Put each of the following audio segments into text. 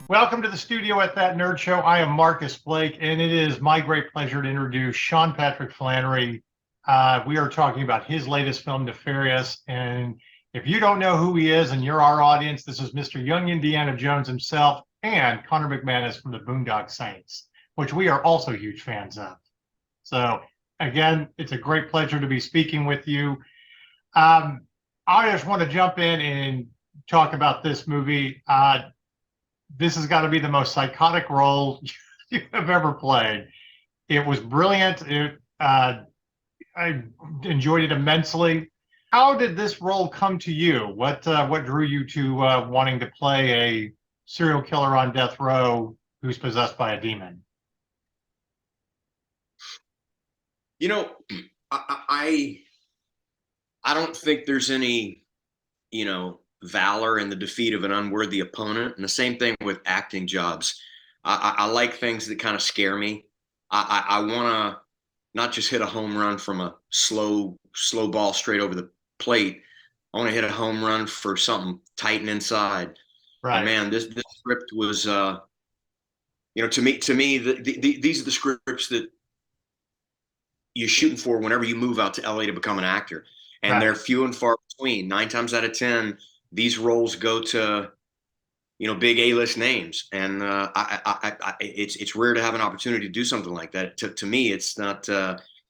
Welcome to the studio at That Nerd Show. I am Marcus Blake, and it is my great pleasure to introduce Sean Patrick Flanery. We are talking about his latest film, Nefarious. And if you don't know who he is and you're our audience, this is Mr. Young Indiana Jones himself and Connor McManus from the Boondock Saints, which we are also huge fans of. So, again, it's a great pleasure to be speaking with you. I just want to jump in and talk about this movie. This has got to be the most psychotic role you have ever played. It was brilliant. I enjoyed it immensely. How did this role come to you? What drew you to wanting to play a serial killer on death row who's possessed by a demon? You know, I don't think there's any, valor in the defeat of an unworthy opponent. And the same thing with acting jobs. I like things that kind of scare me. I want to not just hit a home run from a slow ball straight over the plate. I want to hit a home run for something tight and inside. And Right. man, this script was, to me, these are the scripts that you're shooting for whenever you move out to LA to become an actor. And Right. they're few and far between. 9 times out of 10, these roles go to, big A-list names. And it's rare to have an opportunity to do something like that. To me, it's not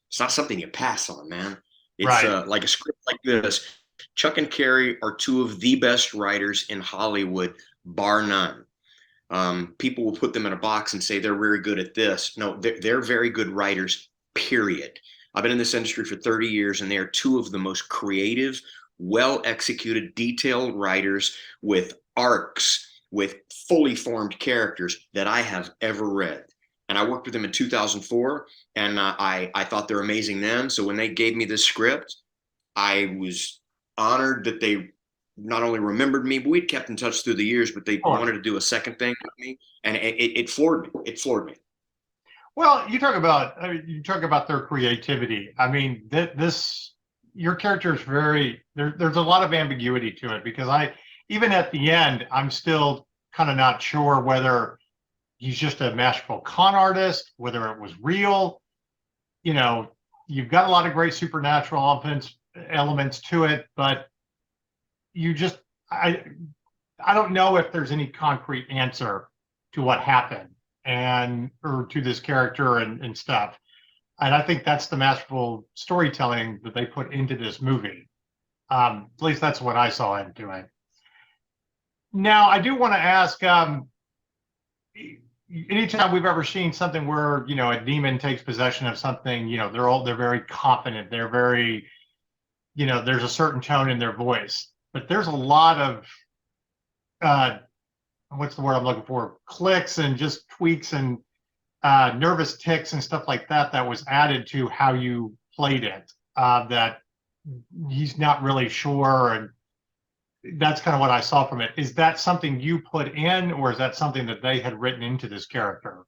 something you pass on, man. It's Right. like a script like this. Chuck and Carrie are two of the best writers in Hollywood, bar none. People will put them in a box and say they're very good at this. No, they're very good writers, period. I've been in this industry for 30 years, and they are two of the most creative, well executed, detailed writers with arcs, with fully formed characters that I have ever read. And I worked with them in 2004, and I thought they're amazing then. So when they gave me this script, I was honored that they not only remembered me, but we'd kept in touch through the years, but they Sure. wanted to do a second thing with me. And it floored me. It floored me. Well, you talk about their creativity. I mean, this your character is very there's a lot of ambiguity to it because I even at the end I'm still kind of not sure whether he's just a masterful con artist, whether it was real. You know, you've got a lot of great supernatural elements to it, but you just I don't know if there's any concrete answer to what happened and or to this character and stuff. And I think that's the masterful storytelling that they put into this movie. At least that's what I saw him doing. Now, I do want to ask, anytime we've ever seen something where, a demon takes possession of something, they're very confident. They're very, there's a certain tone in their voice, but there's a lot of, uh, what's the word I'm looking for? Clicks and just tweaks and nervous ticks and stuff like that that was added to how you played it. That he's not really sure, and that's kind of what I saw from it. Is that something you put in, or is that something that they had written into this character?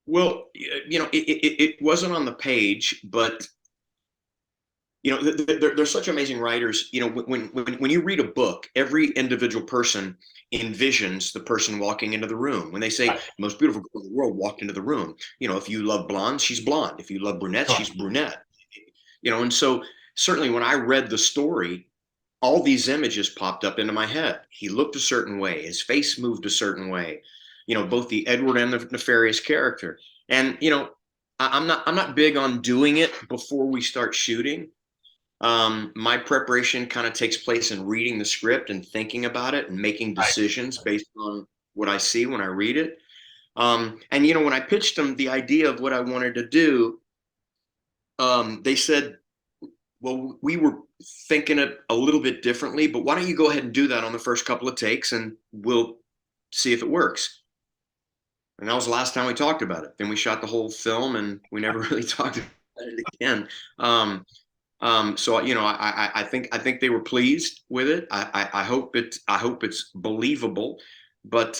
Well, it wasn't on the page, but they're such amazing writers. When you read a book, every individual person envisions the person walking into the room. When they say Right. the most beautiful girl in the world walked into the room, if you love blonde, she's blonde. If you love brunette, Sure. she's brunette. And so certainly when I read the story, all these images popped up into my head. He looked a certain way, his face moved a certain way. Both the Edward and the Nefarious character. And I'm not big on doing it before we start shooting. My preparation kind of takes place in reading the script and thinking about it and making Right. decisions based on what I see when I read it. And when I pitched them the idea of what I wanted to do, they said, well, we were thinking it a little bit differently, but why don't you go ahead and do that on the first couple of takes and we'll see if it works. And that was the last time we talked about it. Then we shot the whole film and we never really talked about it again. So I think they were pleased with it. I hope it's believable, but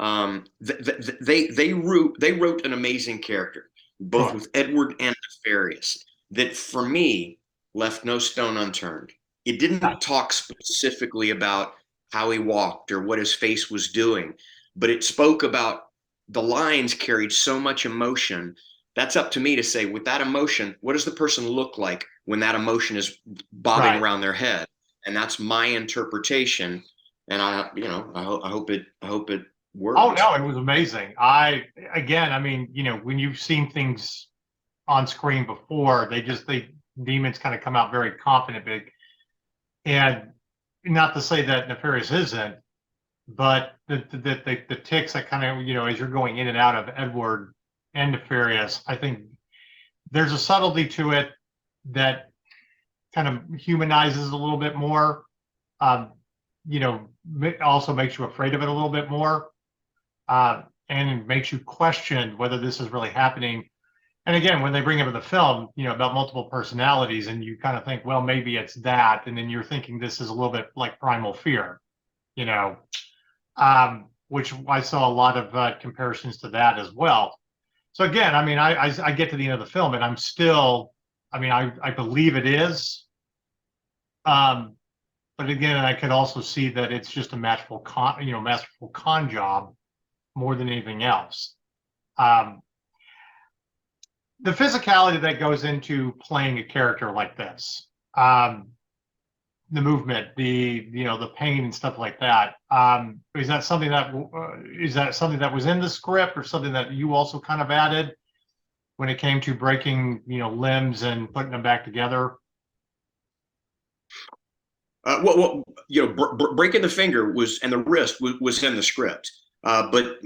they wrote an amazing character, both Sure. with Edward and Nefarious, that for me left no stone unturned. It Right. didn't talk specifically about how he walked or what his face was doing, but it spoke about the lines carried so much emotion. That's up to me to say, with that emotion, what does the person look like when that emotion is bobbing Right. around their head? And that's my interpretation. And I hope it Oh worked. no, it was amazing. Again, I mean, when you've seen things on screen before, they demons kind of come out very confident, big, and not to say that Nefarious isn't, but the ticks that kind of as you're going in and out of Edward and Nefarious, I think there's a subtlety to it that kind of humanizes a little bit more. Um, also makes you afraid of it a little bit more, and makes you question whether this is really happening. And again, when they bring up in the film, about multiple personalities, and you kind of think, well, maybe it's that, and then you're thinking this is a little bit like primal fear, you know, which I saw a lot of comparisons to that as well. So again, I mean, I get to the end of the film, and I'm still, I mean, I believe it is, um, but again, I could also see that it's just a masterful con job more than anything else. Um, the physicality that goes into playing a character like this, the movement, the pain and stuff like that. Is that something that was in the script, or something that you also kind of added when it came to breaking limbs and putting them back together? Breaking the finger was and the wrist was in the script, but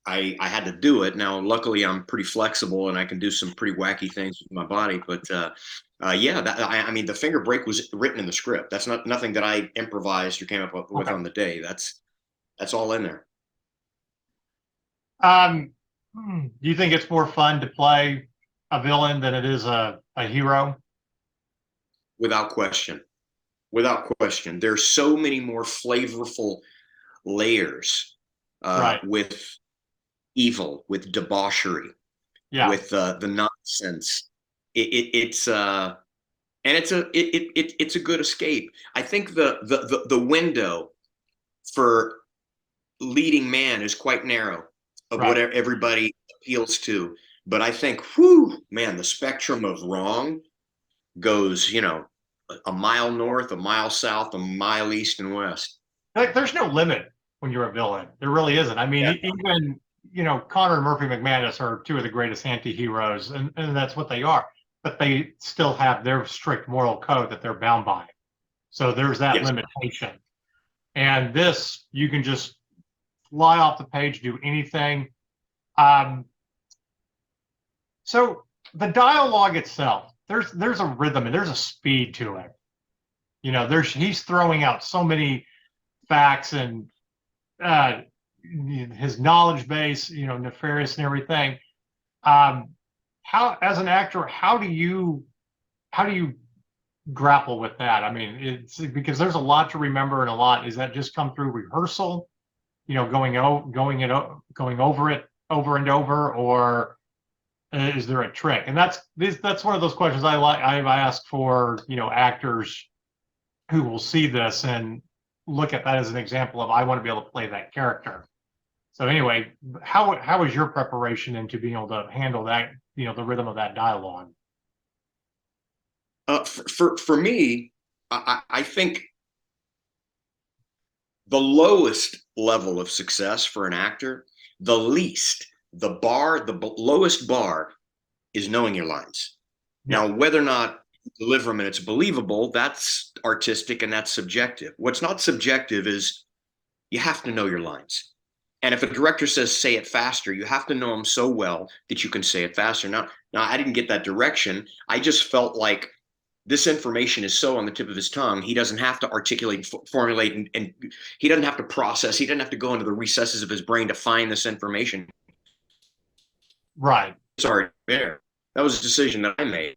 I had to do it. Now, luckily, I'm pretty flexible and I can do some pretty wacky things with my body. But yeah, I mean, the finger break was written in the script. That's not nothing that I improvised or came up with Okay. on the day. That's all in there, Um, do you think it's more fun to play a villain than it is a hero? without question. Without question, there's so many more flavorful layers Right. with evil, with debauchery, Yeah. with the nonsense. It's and it's a good escape. I think the window for leading man is quite narrow of what Right. everybody appeals to. But I think, whew, man, the spectrum of wrong goes, a mile north, a mile south, a mile east and west. Like, there's no limit when you're a villain. There really isn't. I mean, Yeah. even Connor and Murphy McManus are two of the greatest anti-heroes, and that's what they are. But they still have their strict moral code that they're bound by. So there's that Yes. limitation. And this, you can just fly off the page, do anything. Um, so the dialogue itself, there's a rhythm and there's a speed to it. He's throwing out so many facts and uh, his knowledge base, Nefarious and everything. Um, how, as an actor, how do you grapple with that? I mean, it's because there's a lot to remember and a lot. Is that just come through rehearsal? Going over it over and over, or is there a trick? And that's one of those questions I've asked for actors who will see this and look at that as an example of, I want to be able to play that character. So anyway, how is your preparation into being able to handle that, the rhythm of that dialogue? For me, I think the lowest level of success for an actor, the lowest bar is knowing your lines. Yeah. Now, whether or not you deliver them and it's believable, that's artistic and that's subjective. What's not subjective is you have to know your lines. And if a director says say it faster, you have to know them so well that you can say it faster. Now I didn't get that direction. I just felt like this information is so on the tip of his tongue. He doesn't have to articulate, formulate, and he doesn't have to process. He doesn't have to go into the recesses of his brain to find this information. Right. It's already there. That was a decision that I made.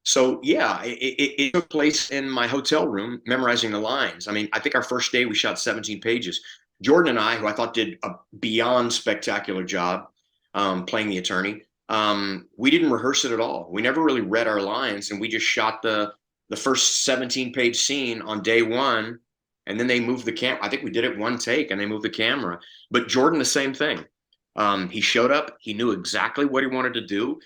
So yeah, it took place in my hotel room, memorizing the lines. I mean, I think our first day we shot 17 pages. Jordan and I, who I thought did a beyond spectacular job playing the attorney, we didn't rehearse it at all. We never really read our lines, and we just shot the first 17-page scene on day one, and then they moved the camera. I think we did it one take, and they moved the camera. But Jordan, the same thing. He showed up. He knew exactly what he wanted to do.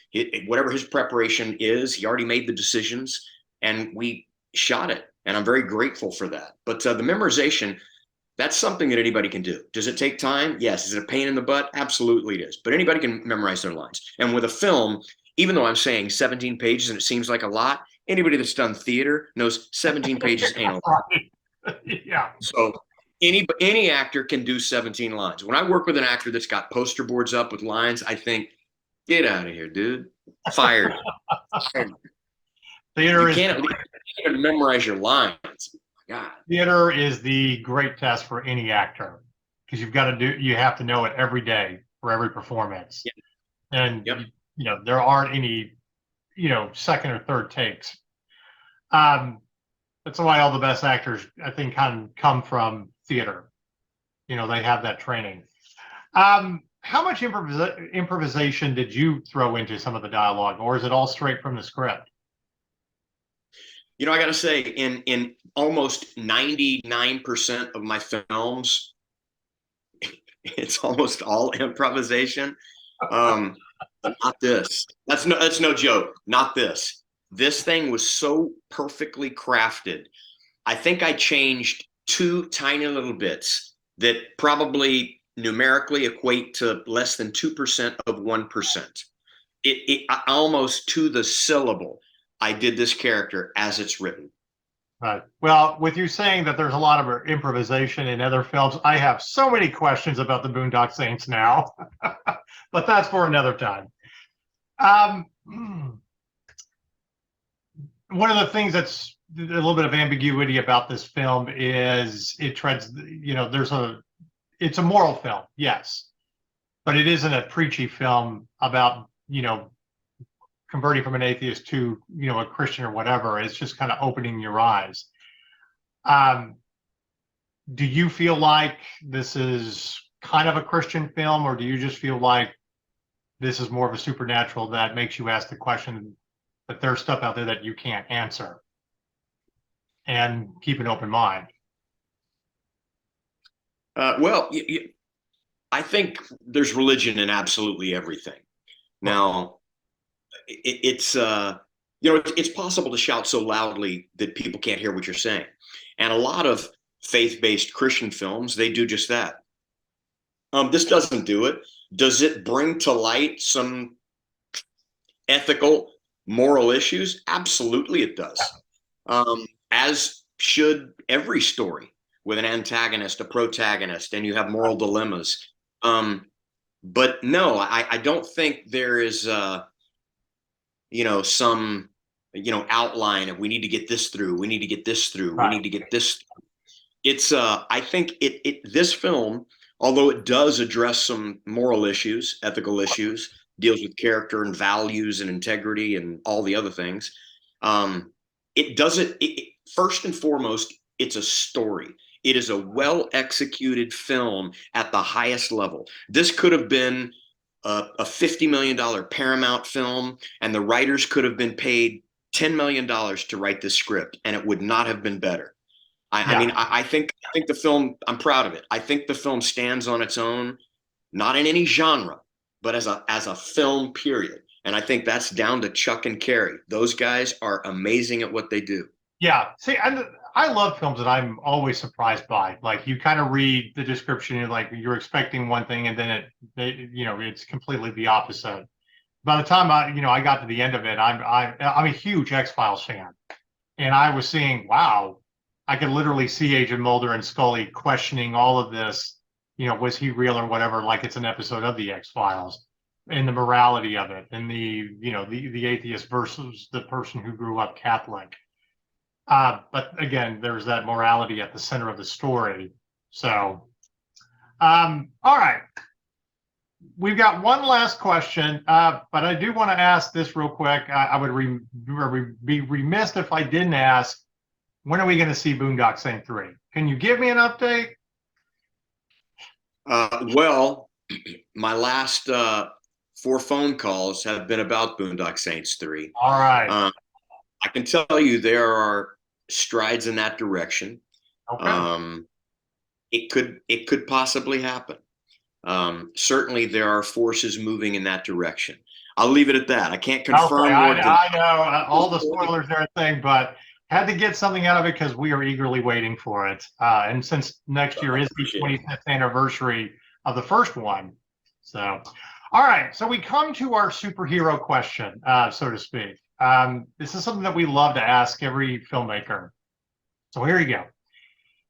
Whatever his preparation is, he already made the decisions, and we shot it. And I'm very grateful for that. But the memorization, that's something that anybody can do. Does it take time? Yes. Is it a pain in the butt? Absolutely it is. But anybody can memorize their lines. And with a film, even though I'm saying 17 pages and it seems like a lot, anybody that's done theater knows 17 pages ain't a lot. Yeah. So any actor can do 17 lines. When I work with an actor that's got poster boards up with lines, I think, get out of here, dude. Fired. Theater You is can't even memorize your lines. God. theater is the great test for any actor because you have to know it every day for every performance. Yep. And Yep. There aren't any second or third takes. That's why all the best actors, I think, kind of come from theater. They have that training. How much improvisation did you throw into some of the dialogue, or is it all straight from the script? I got to say, in almost 99% of my films, it's almost all improvisation. Not this. That's no joke. Not this. This thing was so perfectly crafted. I think I changed two tiny little bits that probably numerically equate to less than 2% of 1%. Almost to the syllable, I did this character as it's written. Right. Well, with you saying that there's a lot of improvisation in other films, I have so many questions about the Boondock Saints now, but that's for another time. One of the things that's a little bit of ambiguity about this film is it treads, it's a moral film, yes, but it isn't a preachy film about, converting from an atheist to, a Christian or whatever. It's just kind of opening your eyes. Do you feel like this is kind of a Christian film, or do you just feel like this is more of a supernatural that makes you ask the question that there's stuff out there that you can't answer and keep an open mind? Well, I think there's religion in absolutely everything. Now, it's possible to shout so loudly that people can't hear what you're saying. And a lot of faith-based Christian films, they do just that. This doesn't do it. Does it bring to light some ethical, moral issues? Absolutely it does. As should every story with an antagonist, a protagonist, and you have moral dilemmas. But no, I don't think there is some outline of we need to get this through, we need to get this through, Right. we need to get this through. It's I think this film, although it does address some moral issues, ethical issues, deals with character and values and integrity and all the other things, it doesn't first and foremost, it's a story. It is a well executed film at the highest level. This could have been a $50 million Paramount film, and the writers could have been paid $10 million to write this script, and it would not have been better. I mean, I think the film, I'm proud of it. I think the film stands on its own, not in any genre, but as a film, period. And I think that's down to Chuck and Carrie. Those guys are amazing at what they do. Yeah. See, I love films that I'm always surprised by. Like, you kind of read the description, you're expecting one thing, and then it's completely the opposite. By the time I got to the end of it, I'm a huge X-Files fan, and I was seeing, wow, I could literally see Agent Mulder and Scully questioning all of this. Was he real or whatever? Like it's an episode of the X-Files, and the morality of it, and the atheist versus the person who grew up Catholic. But again, there's that morality at the center of the story. So, all right. We've got one last question, but I do want to ask this real quick. I would be remiss if I didn't ask, when are we going to see Boondock Saint 3? Can you give me an update? Well, my last 4 phone calls have been about Boondock Saints 3. All right. I can tell you there are strides in that direction. Okay. It could possibly happen. Certainly, there are forces moving in that direction. I'll leave it at that. I can't Okay, confirm nor deny. I know all the spoilers and everything, but had to get something out of it because we are eagerly waiting for it. And since next year I is the appreciate it. 25th anniversary of the first one, so all right, so we come to our superhero question, so to speak. This is something that we love to ask every filmmaker. So here you go.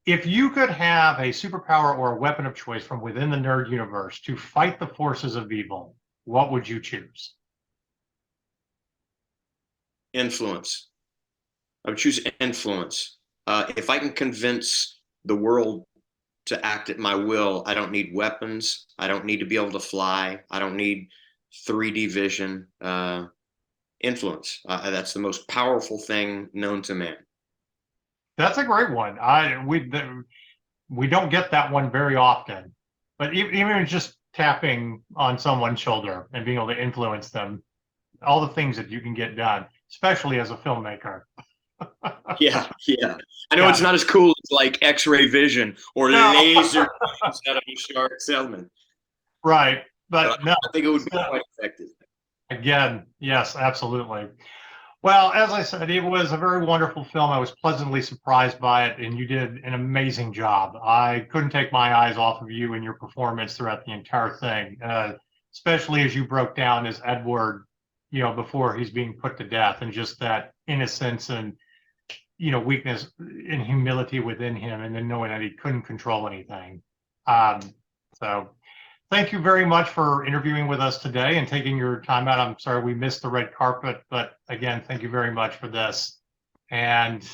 If you could have a superpower or a weapon of choice from within the nerd universe to fight the forces of evil, what would you choose? Influence. I would choose influence. If I can convince the world to act at my will, I don't need weapons. I don't need to be able to fly. I don't need 3D vision. Influence. That's the most powerful thing known to man. That's a great one. We don't get that one very often, but even just tapping on someone's shoulder and being able to influence them, all the things that you can get done, especially as a filmmaker. Yeah, yeah. I know Yeah. it's not as cool as like X-ray vision or No. laser instead of a sharp Selman, Right. but But no, I think it would be quite effective. again, yes, absolutely. Well, as I said, it was a very wonderful film. I was pleasantly surprised by it, and you did an amazing job. I couldn't take my eyes off of you and your performance throughout the entire thing, especially as you broke down as Edward, before he's being put to death, and just that innocence and weakness and humility within him, and then knowing that he couldn't control anything. Um, so thank you very much for interviewing with us today and taking your time out. I'm sorry we missed the red carpet, but again, thank you very much for this. And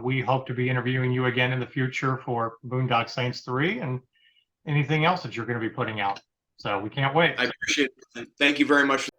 we hope to be interviewing you again in the future for Boondock Saints 3 and anything else that you're going to be putting out. So we can't wait. I appreciate it. Thank you very much.